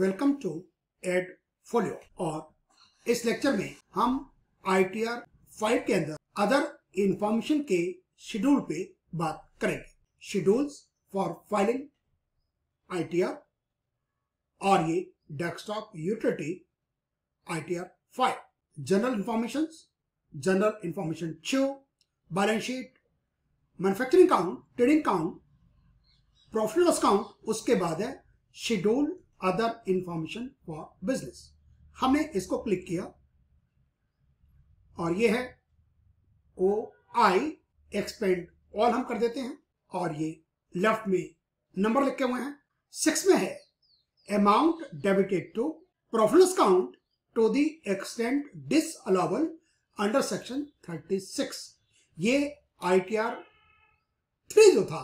Welcome to एडफोलियो। और इस lecture में हम ITR 5 के अंदर अदर इंफॉर्मेशन के शेड्यूल पे बात करेंगे। शेड्यूल्स फॉर फाइलिंग ITR और ये desktop utility ITR 5, general information 2, balance sheet, manufacturing count, trading count, profit loss count. उसके बाद है schedule other information for business. हमने इसको क्लिक किया और ये है OI एक्सपेंड ऑल हम कर देते हैं और ये लेफ्ट में नंबर लिखे हुए हैं। 6 में है amount debited to profit loss account to the extent disallowable under section 36। ये ITR 3 जो था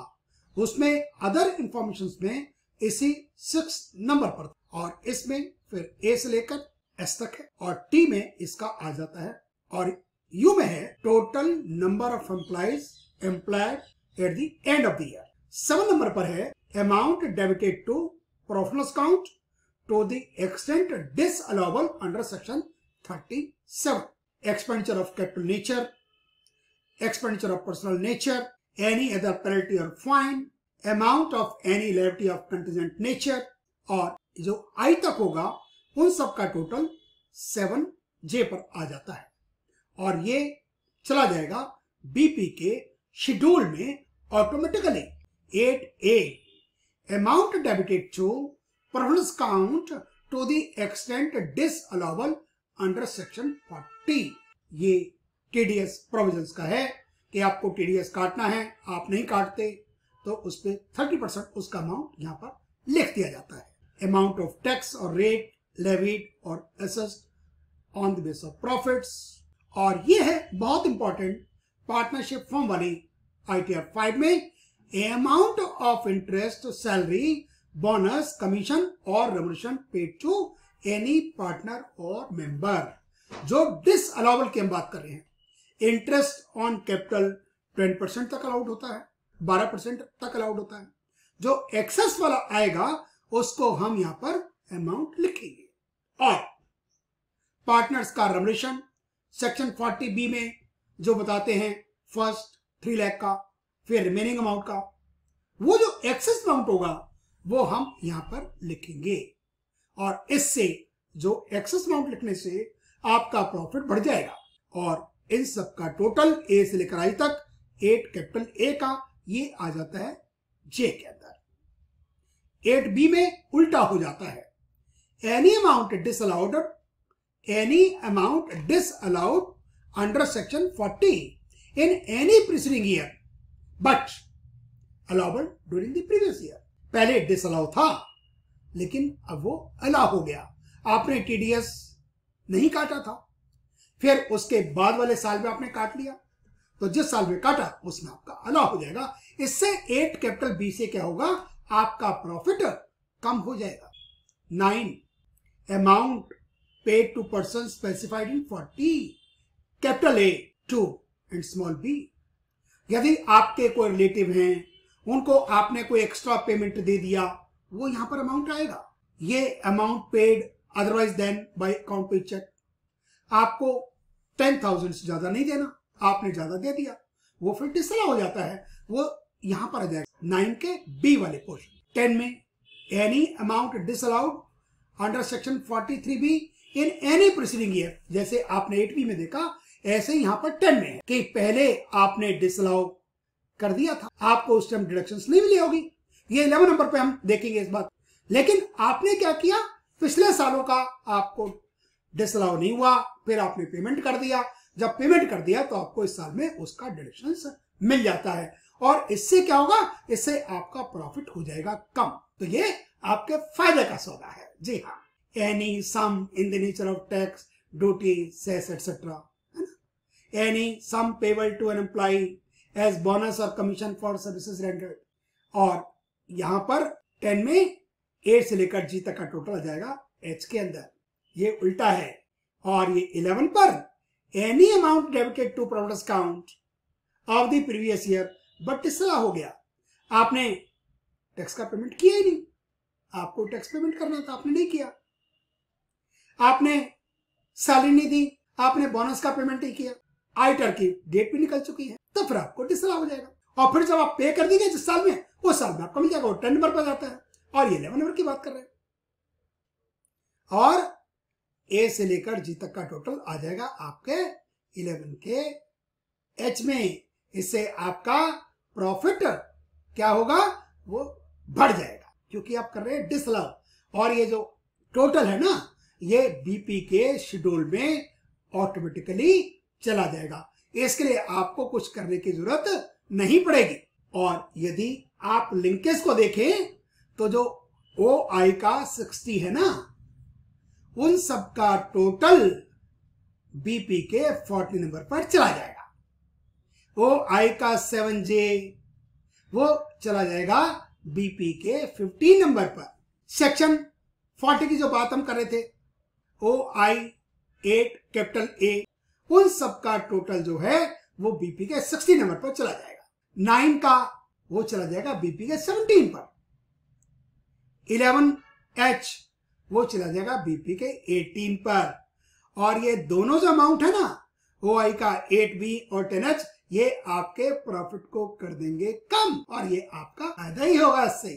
उसमें अदर इंफॉर्मेशन में इसी 6 नंबर पर और इसमें फिर A से लेकर S तक है और T में इसका आ जाता है और U में है total number of employed at the end of the year. 7 number पर है amount debited to profit loss account to the extent disallowable under section 37। Expenditure of capital nature, expenditure of personal nature, any other penalty और fine, amount of any liability of contingent nature और जो I तक होगा उन सब का total 7J पर आ जाता है और ये चला जाएगा BP के शेड्यूल में automatically. 8A amount debited to profit loss account to the extent disallowable under section 40। ये TDS प्रोविजंस का है कि आपको TDS काटना है, आप नहीं काटते तो उस पे 30% उसका अमाउंट यहाँ पर लिख दिया जाता है। अमाउंट ऑफ टैक्स और रेट लेविड और assessed on the base of profits. और ये है बहुत इंपॉर्टेंट पार्टनरशिप फॉर्म वाली ITR 5 में amount of interest, salary, bonus, commission और remuneration paid to any partner और मेंबर। जो डिसअलाउबल की हम बात कर रहे हैं, इंटरेस्ट ऑन कैपिटल 20% तक अलाउड होता है, 12% तक अलाउड होता है। जो एक्सेस वाला आएगा उसको हम यहां पर अमाउंट लिखेंगे। और पार्टनर्स का रेम्युनरेशन सेक्शन 40B में जो बताते हैं फर्स्ट 3 लाख का, फिर रिमेनिंग अमाउंट का, वो जो एक्सेस अमाउंट होगा वो हम यहां पर लिखेंगे। और इससे जो एक्सेस अमाउंट लिखने से आपका प्रॉफिट बढ़ जाएगा और इन सब का टोटल A से लेकर I तक 8 कैपिटल A का ये आ जाता है J के अंदर। 8B में उल्टा हो जाता है। Any amount disallowed under section 40 in any preceding year but allowable during the previous year. पहले डिसअलाउ था लेकिन अब वो अलाउ हो गया। आपने TDS नहीं काटा था, फिर उसके बाद वाले साल में आपने काट लिया तो जिस साल में काटा उसमें आपका अलाउ हो जाएगा। इससे 8 कैपिटल B से क्या होगा, आपका प्रॉफिट कम हो जाएगा। 9 amount paid to person specified in 40 capital A 2 and small b। यदि आपके कोई रिलेटिव हैं, उनको आपने कोई एक्स्ट्रा पेमेंट दे दिया, वो यहां पर अमाउंट आएगा। ये amount paid otherwise than by account payee cheque. आपको 10,000 से ज्यादा नहीं देना, आपने ज्यादा दे दिया, वो फिर डिसअलाउ हो जाता है, वो यहां पर आ जाएगा 9 के B वाले पोर्शन। 10 में any amount disallowed under section 43B in any preceding year. जैसे आपने 8B में देखा, ऐसे ही यहां पर 10 में है कि पहले आपने डिसअलाउ कर दिया था, आपको उस टाइम डिडक्शंस नहीं मिली होगी। ये 11 नंबर पे हम देखेंगे इस बात। लेकिन आपने क्या किया, पिछले सालों का आपको डिसअलाउ नहीं हुआ, फिर आपने पेमेंट कर दिया। जब पेमेंट कर दिया तो आपको इस साल में उसका डिडक्शंस मिल जाता है और इससे क्या होगा, इससे आपका प्रॉफिट हो जाएगा कम। तो ये आपके फायदे का सौदा है। जी हाँ, any sum in the nature of tax, duty, cess etcetera, any sum payable to an employee as bonus और कमीशन फॉर सर्विसेज रेंडर्ड। और यहां पर 10 में A से लेकर G तक का टोटल आ जाएगा H के अंदर। ये उल्टा है। और ये 11 पर any amount debited to profit loss account of the previous year but disallow हो गया, आपने टैक्स का पेमेंट किया ही नहीं, आपको टैक्स पेमेंट करना था, आपने नहीं किया। आपने सैलरी नहीं दी, आपने बोनस का पेमेंट नहीं किया, आईटर की डेट भी निकल चुकी है, तो फिर आपको डिसअलाउ हो जाएगा। और फिर जब आप पे कर देंगे जिस साल में, उस साल में आपको मिल जाएगा। वो 10 नंबर पर जाता है और ये 11 नंबर की बात कर रहे हैं। और ए से लेकर जी तक का टोटल आ जाएगा आपके 11 के एच में। इससे आपका प्रॉफिट क्या होगा, वो बढ़ जाएगा, क्योंकि आप कर रहे हैं डिसअलाउ। और ये जो टोटल है ना, ये बीपी के शेड्यूल में ऑटोमेटिकली चला जाएगा। इसके लिए आपको कुछ करने की जरूरत नहीं पड़ेगी। और यदि आप लिंकेज को देखें तो जो ओ आई का 60 है ना, उन सब का टोटल बीपी के 40 नंबर पर चला जाएगा। ओ आई का 7J वो चला जाएगा बीपी के 15 नंबर पर। सेक्शन 40 की जो बात हम कर रहे थे, ओ आई 8 कैपिटल ए, उन सब का टोटल जो है वो बीपी के 60 नंबर पर चला जाएगा। 9 का वो चला जाएगा बीपी के 17 पर। 11H वो चला जाएगा बीपी के 18 पर। और ये दोनों जो अमाउंट है ना, ओ आई का 8B और 10H, ये आपके प्रॉफिट को कर देंगे कम, और ये आपका फायदा ही होगा इससे।